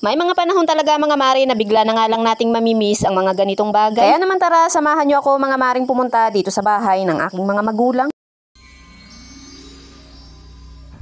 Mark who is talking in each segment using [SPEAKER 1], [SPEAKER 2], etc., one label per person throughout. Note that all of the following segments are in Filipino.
[SPEAKER 1] May mga panahon talaga mga mare na bigla na nga lang nating mamimiss ang mga ganitong bagay. Kaya naman tara, samahan nyo ako mga maring pumunta dito sa bahay ng aking mga magulang.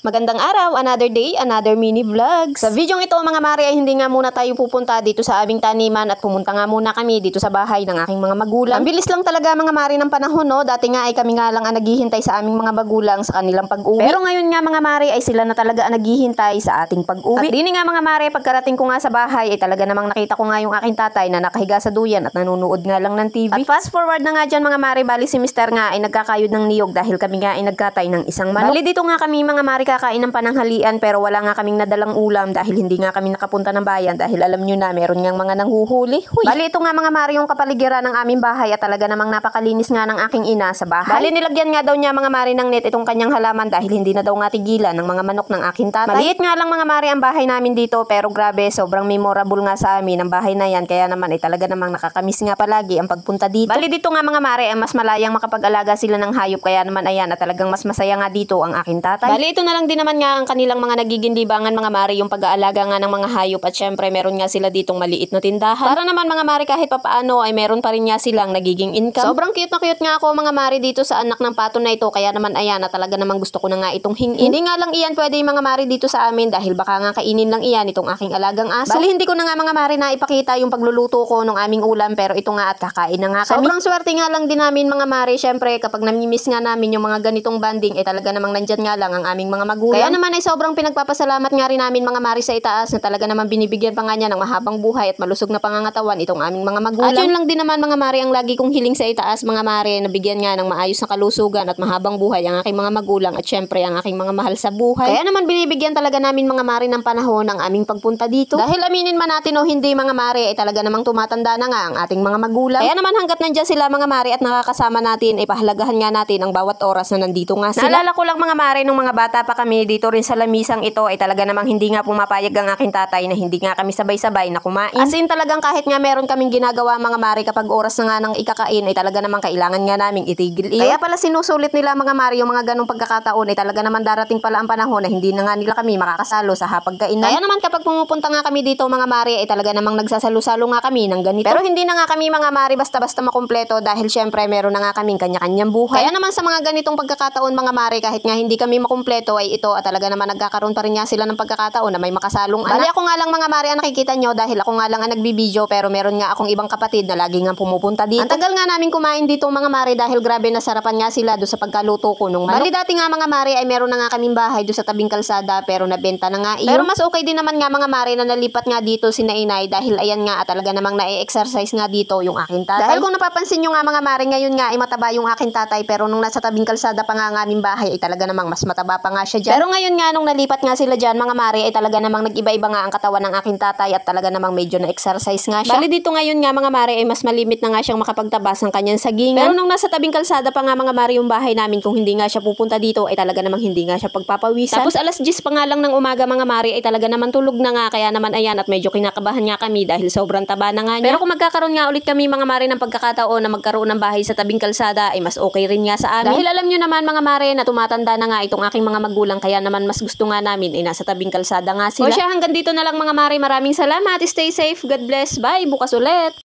[SPEAKER 1] Magandang araw, another day, another mini vlog. Sa videong ito mga mare ay hindi nga muna tayo pupunta dito sa aming taniman at pumunta nga muna kami dito sa bahay ng aking mga magulang. Ang bilis lang talaga mga mare ng panahon, no? Dati nga ay kami nga lang ang naghihintay sa aming mga magulang sa kanilang pag-uwi. Pero ngayon nga mga mare ay sila na talaga ang naghihintay sa ating pag-uwi. At dini nga mga mare, pagkarating ko nga sa bahay ay talaga namang nakita ko nga yung aking tatay na nakahiga sa duyan at nanonood nga lang ng TV. At fast forward na nga dyan mga mare, bali si Mr. nga ay nagkakayod ng niyog dahil kami nga ay nagkatay ng isang manok. Bali dito nga kami mga mare kakain ng pananghalian pero wala nga kaming nadalang ulam dahil hindi nga kami nakapunta ng bayan dahil alam nyo na meron nga mga nanghuhuli. Huy. Bali ito nga mga mare yung kapaligiran ng aming bahay at talaga namang napakalinis nga ng aking ina sa bahay. Bali nilagyan nga daw niya mga mare ng net itong kanyang halaman dahil hindi na daw nga tigilan ng mga manok ng aking tatay. Maliit nga lang mga mare ang bahay namin dito pero grabe sobrang memorable nga sa amin ang bahay na yan kaya naman ay talaga namang nakakamiss nga palagi ang pagpunta dito. Bali dito nga mga mare ang mas malayang makapag-alaga sila ng hayop kaya naman ayan at talagang mas masaya nga dito ang aking tatay. Bali ito na lang din naman nga ang kanilang mga nagiging libangan mga mare yung pag-aalaga nga ng mga hayop at syempre meron nga sila ditong maliit na tindahan. Para naman mga mare kahit papaano ay meron pa rin nga silang nagiging income. Sobrang cute na cute nga ako mga mare dito sa anak ng pato na ito kaya naman ayan na talaga namang gusto ko na nga itong hingin. Hindi nga lang iyan pwede yung mga mare dito sa amin dahil baka nga kainin lang iyan itong aking alagang aso. Bali hindi ko na nga mga mare na ipakita yung pagluluto ko ng aming ulam pero ito nga at kakain na nga kami. Sobrang swerte nga lang din namin mga mare syempre kapag namimiss nga namin yung mga ganitong banding ay talaga namang nandyan nga lang ang aming mga magulang. Kaya naman ay sobrang pinagpapasalamat nga rin namin mga mare sa itaas na talaga naman binibigyan pa nga niya ng mahabang buhay at malusog na pangangatawan itong aming mga magulang. At yun lang din naman mga mare ang lagi kong hiling sa itaas mga mare na bigyan nga ng maayos na kalusugan at mahabang buhay ang aking mga magulang at syempre ang aking mga mahal sa buhay. Kaya naman binibigyan talaga namin mga mare ng panahon ng aming pagpunta dito. Dahil aminin man natin o hindi mga mare ay talaga namang tumatanda na nga ang ating mga magulang. Kaya naman hanggat nandiyan sila mga mare at nakakasama natin ay pahalagahan nga natin ang bawat oras na nandito nga sila. Naalala ko lang mga mare nung mga bata pa kami dito rin sa lamisang ito ay talaga namang hindi nga pumapayag ang aking tatay na hindi nga kami sabay-sabay na kumain. As in talagang kahit nga meron kaming ginagawa mga mare kapag oras na nga ng ikakain ay talaga namang kailangan nga naming itigil iyon. Kaya pala sinusulit nila mga mare yung mga ganong pagkakataon ay talaga naman darating pala ang panahon na hindi na nga nila kami makakasalo sa hapagkainan. Kaya naman kapag pumupunta nga kami dito mga mare ay talaga namang nagsasalo-salo nga kami ng ganito. Pero hindi na nga kami mga mare basta-basta makumpleto dahil syempre meron na nga kaming kanya-kanyang buhay. Kaya naman sa mga ganitong pagkakataon mga mare kahit nga hindi kami makumpleto ay ito at talaga naman nagkakaroon pa rin nga sila ng pagkakataon na may makasalong anak. Bali ako nga lang mga mare ang nakikita nyo dahil ako nga lang ang nagbibideo pero meron nga akong ibang kapatid na lagi nga pumupunta dito. Ang tagal nga namin kumain dito mga mare dahil grabe na sarapan nga sila do sa pagkaluto ko nung manok. Bali dati nga mga mare ay meron na nga kaming bahay do sa tabing kalsada pero nabenta na nga iyon. Pero mas okay din naman nga mga mare na nalipat nga dito si Inay dahil ayan nga at talaga namang na-exercise nga dito yung aking tatay. Dahil kung napapansin nyo nga mga mare ngayon nga ay mataba yung aking tatay pero nung nasa tabing kalsada pa nga ang aming bahay ay talaga namang mas mataba pa nga siya dyan. Pero ngayon nga nung nalipat nga sila dyan mga mare ay talaga namang nag-iba-iba nga ang katawan ng aking tatay at talaga namang medyo na-exercise nga siya. Bali dito ngayon nga mga mare ay mas malimit na nga siyang makapagtabas ng kanyang sagingan. Pero nung nasa tabing kalsada pa nga mga mare yung bahay namin kung hindi nga siya pupunta dito ay talaga namang hindi nga siya pagpapawisan. Tapos alas 10 pa nga lang ng umaga mga mare ay talaga naman tulog na nga kaya naman ayan at medyo kinakabahan nga kami dahil sobrang taba na nga niya. Pero kung magkakaroon nga ulit kami mga mare ng pagkakataon na magkaroon ng bahay sa tabing kalsada ay mas okay rin nga sa amin. Dahil alam nyo naman mga mare na tumatanda na nga itong aking mga magulang kaya naman mas gusto nga namin ay nasa tabing kalsada nga sila. O siya hanggang dito na lang mga mare, maraming salamat, stay safe, God bless, bye, bukas ulit.